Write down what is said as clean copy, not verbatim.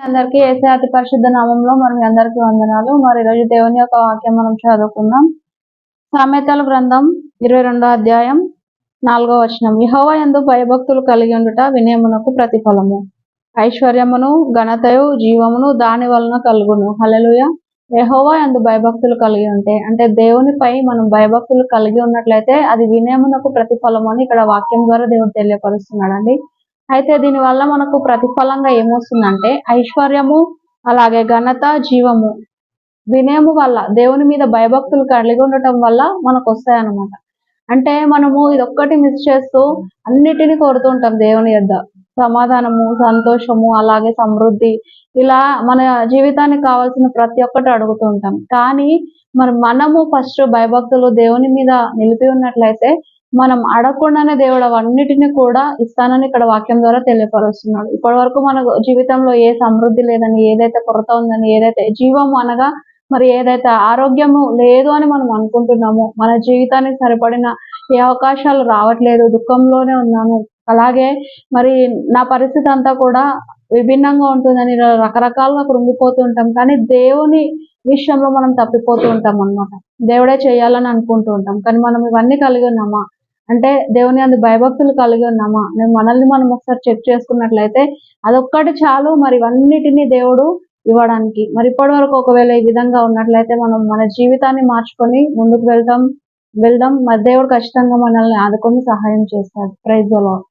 అందరికీ యేసయ్య అతి పరిశుద్ధ నామంలో మరి మీ అందరికీ వందనాలు. మరి ఈరోజు దేవుని యొక్క వాక్యం మనం చదువుకుందాం. సామెతల గ్రంథం 22వ అధ్యాయం 4వ వచనం. యెహోవా యందు భయభక్తులు కలిగి ఉండుట వినయమునకు ప్రతిఫలము. ఐశ్వర్యమును ఘనతయు జీవమును దాని వలన కలుగును. హల్లెలూయా. యెహోవా యందు భయభక్తులు కలిగి ఉంటే అంటే దేవునిపై మనం భయభక్తులు కలిగి ఉన్నట్లయితే అది వినయమునకు ప్రతిఫలము అని ఇక్కడ వాక్యం ద్వారా దేవుడు తెలియపరుస్తున్నాడండి. అయితే దీనివల్ల మనకు ప్రతిఫలంగా ఏమొస్తుందంటే ఐశ్వర్యము, అలాగే ఘనత, జీవము వినయము వల్ల దేవుని మీద భయభక్తులు కలిగి ఉండటం వల్ల మనకు వస్తాయన్నమాట. అంటే మనము ఇదొక్కటి మిస్ చేస్తూ అన్నిటినీ కోరుతుంటాం దేవుని యొద్ద. సమాధానము, సంతోషము, అలాగే సమృద్ధి, ఇలా మన జీవితానికి కావాల్సిన ప్రతి ఒక్కటి అడుగుతూ ఉంటాం. కానీ మనము ఫస్ట్ భయభక్తులు దేవుని మీద నిలిపి ఉన్నట్లయితే మనం అడగకుండానే దేవుడు అవన్నిటిని కూడా ఇస్తానని ఇక్కడ వాక్యం ద్వారా తెలియపరుస్తున్నాడు. ఇప్పటి వరకు మన జీవితంలో ఏ సమృద్ధి లేదని, ఏదైతే కొరత ఉందని, ఏదైతే జీవము అనగా మరి ఏదైతే ఆరోగ్యము లేదు అని మనం అనుకుంటున్నామో, మన జీవితానికి సరిపడిన ఏ అవకాశాలు రావట్లేదు, దుఃఖంలోనే ఉన్నాను, అలాగే మరి నా పరిస్థితి అంతా కూడా విభిన్నంగా ఉంటుందని రకరకాలుగా కృంగిపోతూ ఉంటాం. కానీ దేవుని విషయంలో మనం తప్పిపోతూ ఉంటాం అన్నమాట. దేవుడే చేయాలని అనుకుంటూ ఉంటాం. కానీ మనం ఇవన్నీ కలిగి ఉన్నామా అంటే దేవుని అందు భయభక్తులు కలిగి ఉన్నామా, మనల్ని మనం ఒకసారి చెక్ చేసుకున్నట్లయితే అదొక్కటి చాలు మరి ఇవన్నిటినీ దేవుడు ఇవ్వడానికి. మరి ఇప్పటి వరకు ఒకవేళ ఈ విధంగా ఉన్నట్లయితే మనం మన జీవితాన్ని మార్చుకొని ముందుకు వెళ్దాం. మరి దేవుడు ఖచ్చితంగా మనల్ని ఆదుకొని సహాయం చేస్తాడు. Praise the lord.